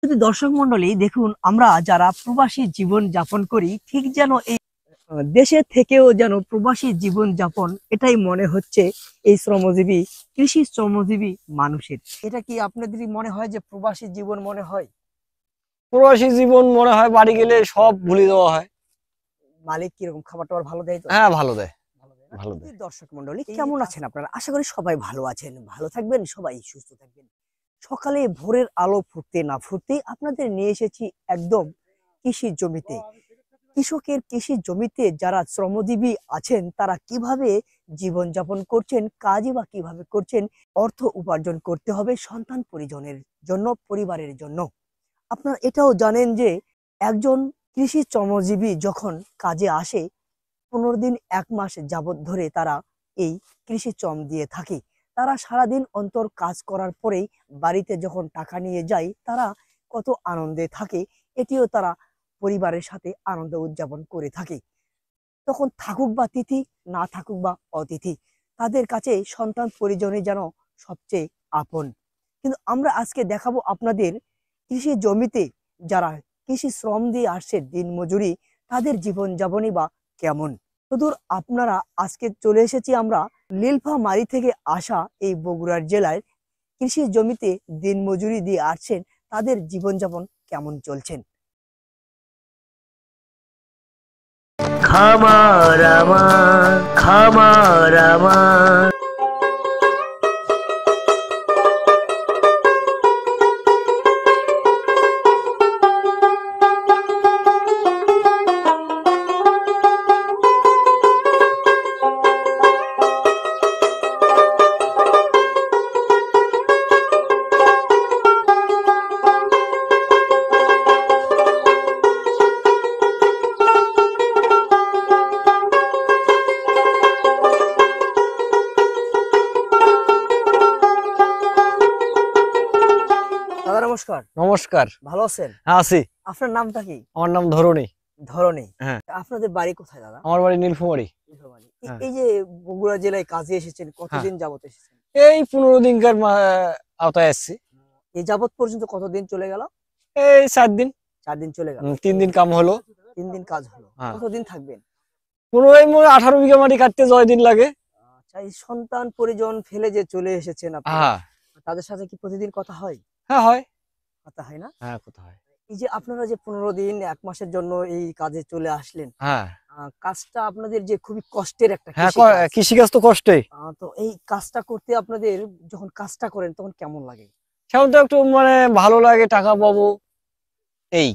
দর্শক মন্ডলী দেখুন, আমরা যারা প্রবাসী জীবন যাপন করি ঠিক যেন এই দেশে থেকেও যেন প্রবাসী জীবন যাপন এটাই মনে হচ্ছে এই শ্রমজীবী কৃষি শ্রমজীবী মানুষের। এটা কি আপনাদেরই মনে হয় যে প্রবাসী জীবন মনে হয়? প্রবাসী জীবন মনে হয় বাড়ি গেলে সব ভুলে দেওয়া হয়। মালিক কিরকম খাবার টাবার ভালো দেয় তো? হ্যাঁ, ভালো দেয়। ভালো দেয় না? ভালো দেয়। দর্শক মন্ডলী কেমন আছেন আপনারা? আশা করি সবাই ভালো আছেন, ভালো থাকবেন, সবাই সুস্থ থাকবেন। সকালে ভোরের আলো ফুটতে না ফুটতে আপনাদের নিয়ে এসেছি একদম কৃষি জমিতে। কৃষকের কৃষি জমিতে যারা শ্রমজীবী আছেন তারা কিভাবে জীবন যাপন করছেন, কাজই বা কিভাবে করছেন, অর্থ উপার্জন করতে হবে সন্তান পরিজনের জন্য, পরিবারের জন্য। আপনারা এটাও জানেন যে একজন কৃষি শ্রমজীবী যখন কাজে আসে 15 দিন 1 মাস যাবত ধরে তারা এই কৃষি শ্রম দিয়ে থাকে। তারা সারাদিন অন্তর কাজ করার পরেই বাড়িতে যখন টাকা নিয়ে যায় তারা কত আনন্দে থাকে, এটিও তারা পরিবারের সাথে আনন্দ উদযাপন করে থাকে। তখন থাকুক বা তিথি, না থাকুক বা অতিথি, তাদের কাছে সন্তান পরিজনে যেন সবচেয়ে আপন। কিন্তু আমরা আজকে দেখাবো আপনাদের কৃষি জমিতে যারা কৃষি শ্রম দিয়ে আসছে দিনমজুরি, তাদের জীবন যাপনই বা কেমন। সুদূর আপনারা আজকে চলে এসেছি আমরা নীলফামারী থেকে আসা এই বগুড়ার জেলায় কৃষি জমিতে দিনমজুরি দিয়ে আসছেন, তাদের জীবনযাপন কেমন চলছেন। খামার আমার, খামার আমার। দাদা নমস্কার। নমস্কার। ভালো আছেন? হ্যাঁ, আছি। আপনার নামটা কি? আমার নাম ধরণী। ধরণী। হ্যাঁ। আপনাদের বাড়ি কোথায় দাদা? আমার বাড়ি নীলফামারী। নীলফামারী। হ্যাঁ। এই যে বগুড়া জেলায় কাজে এসেছেন, হ্যাঁ, কতদিন যাবত এসেছেন? এই 15 দিনকার আওতায় আসছি। এই যাবত পর্যন্ত কতদিন চলে গেল? এই 4 দিন। 4 দিন চলে গেল। 3 দিন কাম হলো। 3 দিন কাজ হলো। হ্যাঁ। কতদিন থাকবেন? 18 বিঘা মাটি কাটতে 6 দিন লাগে। আচ্ছা, এই সন্তান পরিজন ফেলে যে চলে এসেছেন আপনারা, হ্যাঁ। তাদের সাথে কি প্রতিদিন কথা হয়? হ্যাঁ, হয়। কথা হয় না? হ্যাঁ, কথা হয়। এই যে আপনারা যে 15 দিন 1 মাসের জন্য এই কাজে চলে আসলেন, হ্যাঁ। কাজটা আপনাদের যে খুবই কষ্টের একটা হ্যাঁ, কৃষিকাজ। কৃষিকাজ তো কষ্টই। তো এই কাজটা করতে আপনাদের যখন কাজটা করেন তখন কেমন লাগে? সেমন তো একটু ভালো লাগে, টাকা পাবো এই।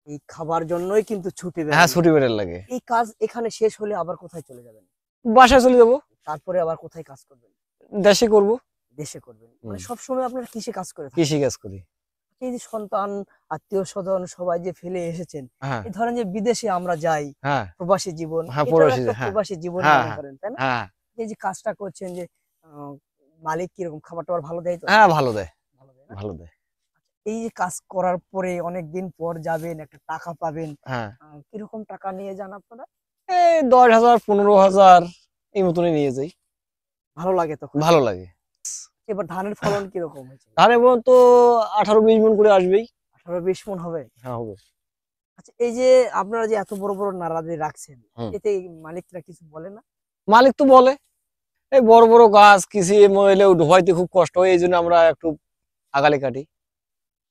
এই খাবার জন্যই কিন্তু ছুটি হ্যাঁ, বেড়ান। ছুটি বেড়ে লাগে। এই কাজ এখানে শেষ হলে আবার কোথায় চলে যাবেন? বাসায় চলে যাবো। তারপরে আবার কোথায় কাজ করবেন? দেশে করবো। দেশে করবেন। মানে সবসময় আপনারা কৃষি কাজ করে থাকেন। কৃষিকাজ করি। এই যে সন্তান, আত্মীয়-স্বজন সবাই যে ফেলে এসেছেন, হ্যাঁ। এই ধরেন যে বিদেশে আমরা যাই, হ্যাঁ। প্রবাসী জীবন, হ্যাঁ, এটাও প্রবাসী, একটা হ্যাঁ। প্রবাসী জীবন হ্যাঁ, মনে হ্যাঁ। করেন, তাই না? হ্যাঁ। এই যে কাজটা করছেন যে মালিক কিরকম খাবার-টাবার ভালো দেয় তো? হ্যাঁ, ভালো দেয়। ভালো দেয় না? ভালো দেয়। এই যে কাজ করার পরে অনেকদিন পর যাবেন, একটা টাকা পাবেন। হ্যাঁ। কিরকম টাকা নিয়ে যান আপনারা? এই 10,000 15,000 এই মতনই নিয়ে যাই। ভালো লাগে তখন? ভালো লাগে। এবার ধানের ফলন কিরকম হয়েছে? ধান এবং তো 18-20 মণ করে আসবেই। 18-20 মণ হবে? হ্যাঁ, হবে। আচ্ছা, এই যে আপনারা যে এত বড় বড় নারা দিয়ে রাখছেন, হুম। এতে মালিকরা কিছু বলে না? মালিক তো বলে, এই বড় বড় গাছ কৃষি মহিলে ঢোকাইতে খুব কষ্ট হয়, এই জন্য আমরা একটু আগালে কাটি।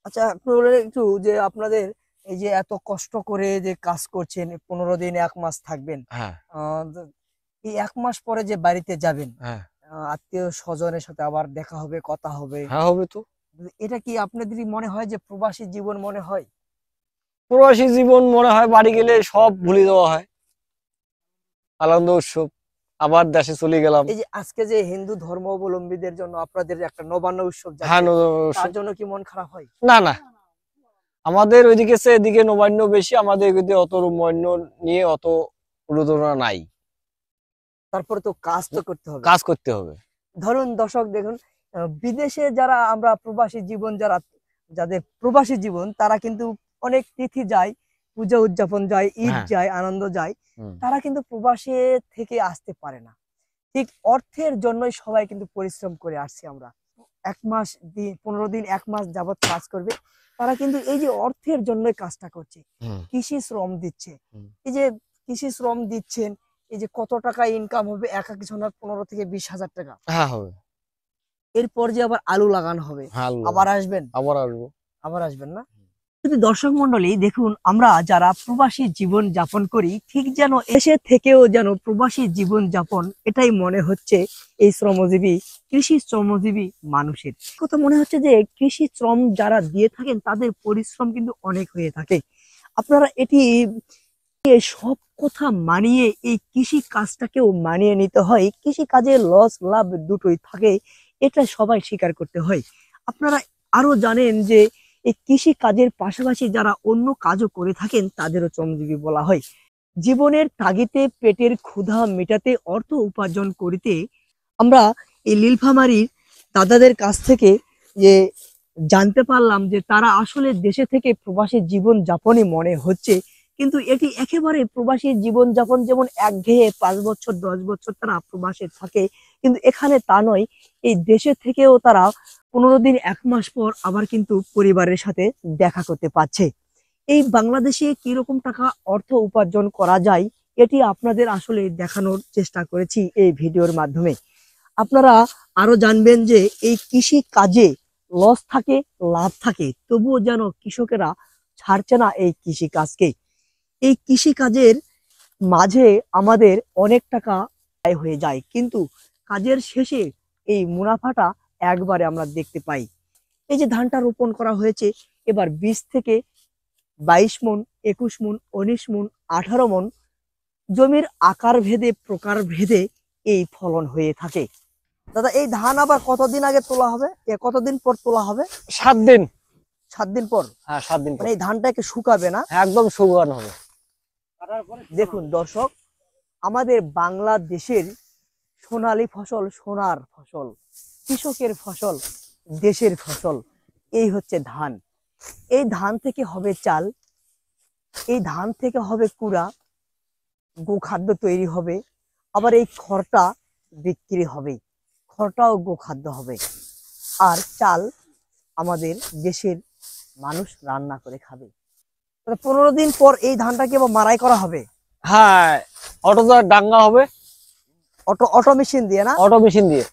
আচ্ছা, আপনি বলেন একটু যে আপনাদের এই যে এত কষ্ট করে যে কাজ করছেন, 15 দিন 1 মাস থাকবেন, হ্যাঁ। এই 1 মাস পরে যে বাড়িতে যাবেন, হ্যাঁ। আত্মীয় স্বজনের সাথে আবার দেখা হবে, কথা হবে, হ্যাঁ, হবে তো। এটা কি আপনাদেরই মনে হয় যে প্রবাসী জীবন মনে হয়? প্রবাসী জীবন মনে হয় বাড়ি গেলে সব ভুলে দেওয়া হয়। আনন্দ উৎসব, আবার দেশে চলে গেলাম। এই যে আজকে যে হিন্দু ধর্মাবলম্বীদের জন্য আপনাদের একটা নবান্ন উৎসব হ্যাঁ, যাচ্ছে, তার জন্য কি মন খারাপ হয়? না না, আমাদের ওইদিকে এদিকে নবান্ন বেশি, আমাদের এদিকে অত নবান্ন নিয়ে অত উন্মাদনা নাই। তারপরে তো কাজ তো করতে হবে। কাজ করতে হবে। ধরুন দর্শক দেখুন, বিদেশে যারা আমরা প্রবাসী জীবন যাদের প্রবাসী জীবন তারা কিন্তু অনেক তিথি যায়, পূজা উদযাপন যায়, ঈদ হ্যাঁ। যায়, আনন্দ যায়। তারা কিন্তু প্রবাসে থেকে আসতে পারে না। ঠিক অর্থের জন্যই সবাই কিন্তু পরিশ্রম করে আসছি আমরা। 1 মাস 15 দিন 1 মাস যাবত কাজ করবে, তারা কিন্তু এই যে অর্থের জন্য কাজটা করছে, কৃষি শ্রম দিচ্ছে। এই যে কৃষি শ্রম দিচ্ছেন, এই যে কত টাকা ইনকাম হবে এক একজনের 15 থেকে 20,000 টাকা। হ্যাঁ হবে। এরপর যে আবার আলু লাগানো হবে, হ্যাঁ আবার আসবেন, আবার আসবো। আবার আসবেন না? যদি দর্শক মন্ডলী দেখুন, আমরা যারা প্রবাসী জীবন যাপন করি, ঠিক যেন এসে থেকেও যেন প্রবাসী জীবন যাপন, এটাই মনে হচ্ছে এই শ্রমজীবী, কৃষি শ্রমজীবী মানুষের কথা। মনে হচ্ছে যে কৃষি শ্রম যারা দিয়ে থাকেন তাদের পরিশ্রম কিন্তু অনেক হয়ে থাকে। আপনারা এটি সব কথা মানিয়ে এই কৃষি কাজটাকেও মানিয়ে নিতে হয়। কৃষি কাজে লস লাভ দুটোই থাকে, এটা সবাই স্বীকার করতে হয়। আপনারা আরো জানেন যে এই কৃষি কাজের পাশাপাশি যারা অন্য কাজও করে থাকেন তাদেরও শ্রমজীবী বলা হয়। জীবনের তাগিদে পেটের ক্ষুধা মেটাতে, অর্থ উপার্জন করিতে আমরা এই নীলফামারীর দাদাদের কাছ থেকে যে জানতে পারলাম যে তারা আসলে দেশে থেকে প্রবাসী জীবন যাপনই মনে হচ্ছে, কিন্তু এটি একেবারে প্রবাসী জীবন যাপন যেমন একঘেয়ে 5 বছর 10 বছর তারা প্রবাসে থাকে, কিন্তু এখানে তা নয়। এই দেশে থেকেও তারা 15 দিন 1 মাস পর আবার কিন্তু পরিবারের সাথে দেখা করতে পারছে। এই বাংলাদেশে কিরকম টাকা অর্থ উপার্জন করা যায় এটি আপনাদের আসলে দেখানোর চেষ্টা করেছি এই ভিডিওর মাধ্যমে। আপনারা আরো জানবেন যে এই কৃষি কাজে লস থাকে, লাভ থাকে, তবুও যেন কৃষকেরা ছাড়ছে না এই কৃষি কাজকে। এই কৃষি কাজের মাঝে আমাদের অনেক টাকা আয় হয়ে যায়, কিন্তু কাজের শেষে এই মুনাফাটা একবারে আমরা দেখতে পাই। এই যে ধানটা রোপণ করা হয়েছে, এবার 20 থেকে 22 মন, 21 মন, 19 মন, 18 মন, জমির আকার ভেদে প্রকার ভেদে এই ফলন হয়ে থাকে। দাদা, এই ধান আবার কতদিন আগে তোলা হবে, কতদিন পর তোলা হবে? 7 দিন। 7 দিন পর? হ্যাঁ 7 দিন পর। মানে এই ধানটাকে শুকাবে না? একদম শুকানো হবে। দেখুন দর্শক, আমাদের বাংলাদেশের সোনালী ফসল, সোনার ফসল, কৃষকের ফসল, দেশের ফসল, এই হচ্ছে ধান। এই ধান থেকে হবে চাল, এই ধান থেকে হবে কুড়া, গোখাদ্য তৈরি হবে, আবার এই খড়টা বিক্রি হবে, খড়টাও গোখাদ্য হবে। আর চাল আমাদের দেশের মানুষ রান্না করে খাবে। 15 দিন পর এই ধানটাকে আবার মাড়াই করা হবে। হ্যাঁ, অটো ডাঙ্গা হবে, অটো মেশিন দিয়ে না? অটো মেশিন দিয়ে।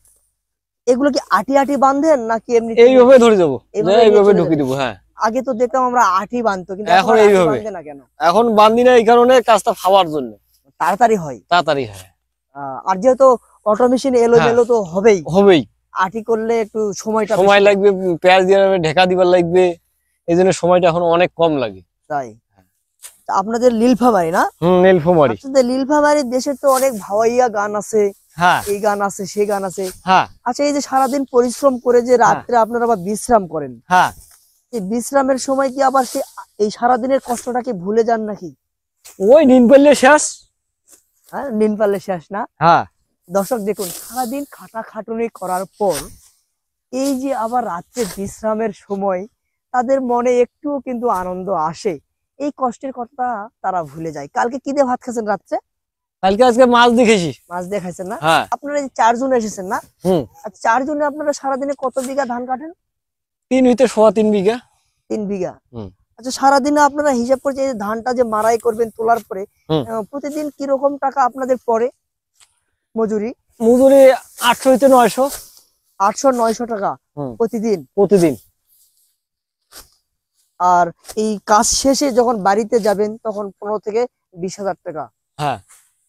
এগুলো কি আটি আটি বাঁধেন নাকি এমনি এইভাবে ধরে দেবো, এইভাবে চলে ঢুকিয়ে যাবে? দেবো। হ্যাঁ, আগে তো দেখতাম আমরা আটি বাঁধতো, কিন্তু এখন আর আটি এইভাবে। বাঁধে না কেন? এখন বান্ধি না এই কারণে কাজটা খাওয়ার জন্য, তাড়াতাড়ি হয়। তাড়াতাড়ি হয়। আর যেহেতু অটো মেশিন এলোমেলো তো হবেই, হবেই, আটি করলে একটু সময়টা সময় বেশি লাগবে, পেঁয়াজ দিয়ে ঢেকা দিবার লাগবে, এই জন্য সময়টা এখন অনেক কম লাগে। তাই। তা আপনাদের নীলফামারী না? নীলফামারী। আপনাদের নীলফামারী দেশের তো অনেক ভাওয়াইয়া গান আছে, হ্যাঁ, এই গান আছে, সেই গান আছে। হ্যাঁ, আচ্ছা, এই যে সারাদিন পরিশ্রম করে যে রাত্রে আপনারা আবার বিশ্রাম করেন, হ্যাঁ, এই বিশ্রামের সময় কি আবার সে এই সারাদিনের কষ্টটাকে ভুলে যান নাকি? ওই দিন পেলে শেষ। হ্যাঁ, নিন পারলে শেষ না? হ্যাঁ, দর্শক দেখুন, সারাদিন খাটাখাটুনি করার পর এই যে আবার রাত্রে বিশ্রামের সময় তাদের মনে একটুও কিন্তু আনন্দ আসে, এই কষ্টের কথা তারা ভুলে যায়। কালকে কি দিয়ে ভাত খাচ্ছেন রাত্রে? কালকে আজকে মাছ দেখেছি। মাছ দিয়ে খাইছেন না? হ্যাঁ। আপনারা এই 4 জন এসেছেন না? আচ্ছা, 4 জনে আপনারা সারাদিনে কত বিঘা ধান কাটেন? 3 হইতে 3.25 বিঘা। 3 বিঘা। আচ্ছা, সারাদিনে আপনারা হিসাব করছে এই ধানটা যে মাড়াই করবেন তোলার পরে প্রতিদিন কি রকম টাকা আপনাদের পড়ে মজুরি? মজুরি 800 হইতে 900। 800-900 টাকা প্রতিদিন? প্রতিদিন। আর এই কাজ শেষে যখন বাড়িতে যাবেন তখন 15 থেকে 20,000 টাকা? হ্যাঁ।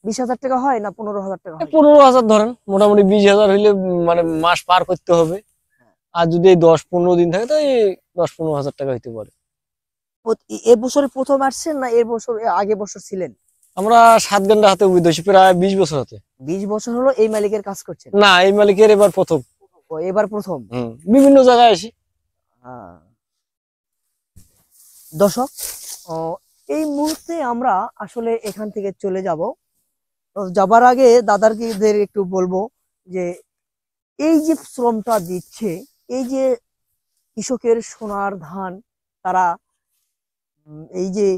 20,000 টাকা হয় না 15,000 টাকা হয়? 15,000 ধরেন, মোটামুটি 20,000 হইলে মানে মাস পার করতে হবে। আর যদি 10-15 দিন থাকে তো এই 10-15,000 টাকা হইতে পারে। এবছরে প্রথম আসছেন না এর বছর আগে বছর ছিলেন? আমরা 7 ঘন্টা হাতে উঠেছি, প্রায় 20 বছর হাতে। 20 বছর হলো এই মালিকের কাজ করছেন? না, এই মালিকের এবার প্রথম। ও, এবার প্রথম। বিভিন্ন জায়গায় আসি। দর্শক, এই মুহূর্তে আমরা আসলে এখান থেকে চলে যাব। যাবার আগে দাদারদের একটু বলবো যে এই যে শ্রমটা দিচ্ছে, এই যে কৃষকের সোনার ধান তারা এই যে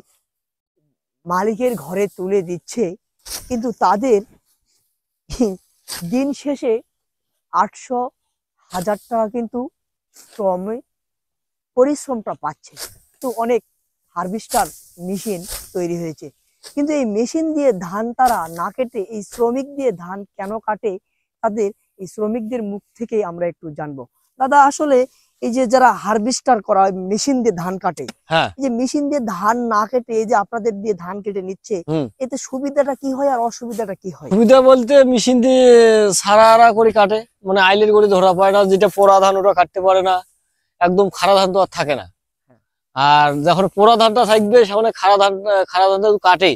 মালিকের ঘরে তুলে দিচ্ছে, কিন্তু তাদের দিন শেষে 800, টাকা কিন্তু শ্রমে পরিশ্রমটা পাচ্ছে। তো অনেক হারভেস্টার মেশিন তৈরি হয়েছে, কিন্তু এই মেশিন দিয়ে ধান তারা না কেটে এই শ্রমিক দিয়ে ধান কেন কাটে, তাদের এই শ্রমিকদের মুখ থেকে আমরা একটু জানবো। দাদা, আসলে এই যে যারা হারভেস্টার করা মেশিন দিয়ে ধান কাটে, হ্যাঁ। এই যে মেশিন দিয়ে ধান না কেটে এই যে আপনাদের দিয়ে ধান কেটে নিচ্ছে, এতে সুবিধাটা কি হয় আর অসুবিধাটা কি হয়? সুবিধা বলতে মেশিন দিয়ে সারা করে কাটে, মানে আইলের করে ধরা পায় না, যেটা পোড়া ধান ওটা কাটতে পারে না, একদম খাড়া ধান তো আর থাকে না। আর যখন পোড়া ধানটা থাকবে সেখানে খাড়া ধানটা কাটে,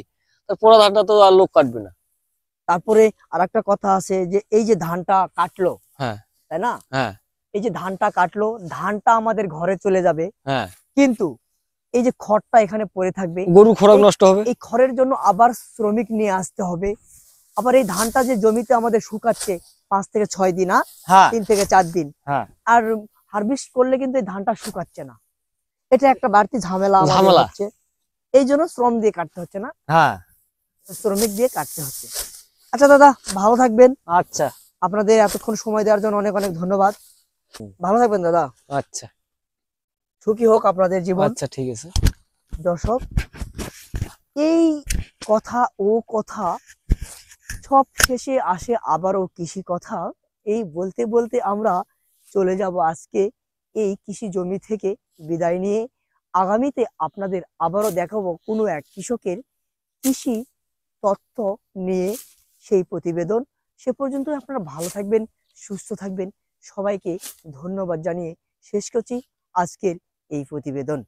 পোড়া ধানটা তো আর লোক কাটবে না। তারপরে আর একটা কথা আছে যে এই যে ধানটা কাটলো, হ্যাঁ, তাই না? হ্যাঁ, এই যে ধানটা কাটলো, ধানটা আমাদের ঘরে চলে যাবে, হ্যাঁ, কিন্তু এই যে খড়টা এখানে পড়ে থাকবে, গরু খোরাক নষ্ট হবে। এই খড়ের জন্য আবার শ্রমিক নিয়ে আসতে হবে। আবার এই ধানটা যে জমিতে আমাদের শুকাচ্ছে 5 থেকে 6 দিন, হ্যাঁ, 3 থেকে 4 দিন, হ্যাঁ, আর হারভেস্ট করলে কিন্তু এই ধানটা শুকাচ্ছে না। এটা একটা বাড়তি ঝামেলা হচ্ছে, এই জন্য শ্রম দিয়ে কাটতে হচ্ছে না, হ্যাঁ, শ্রমিক দিয়ে কাটতে হচ্ছে। আচ্ছা দাদা, ভালো থাকবেন। আচ্ছা, আপনাদের এতক্ষণ সময় দেওয়ার জন্য অনেক অনেক ধন্যবাদ। ভালো থাকবেন দাদা। আচ্ছা, সুখী হোক আপনাদের জীবন। আচ্ছা, ঠিক আছে। দর্শক, এই কথা ও কথা সব শেষে আসে আবারও কৃষি কথা। এই বলতে বলতে আমরা চলে যাব আজকে এই কৃষি জমি থেকে বিদায় নিয়ে। আগামীতে আপনাদের আবারও দেখাবো কোনো এক কৃষকের কৃষি তথ্য নিয়ে সেই প্রতিবেদন। সে পর্যন্ত আপনারা ভালো থাকবেন, সুস্থ থাকবেন। সবাইকে ধন্যবাদ জানিয়ে শেষ করছি আজকের এই প্রতিবেদন।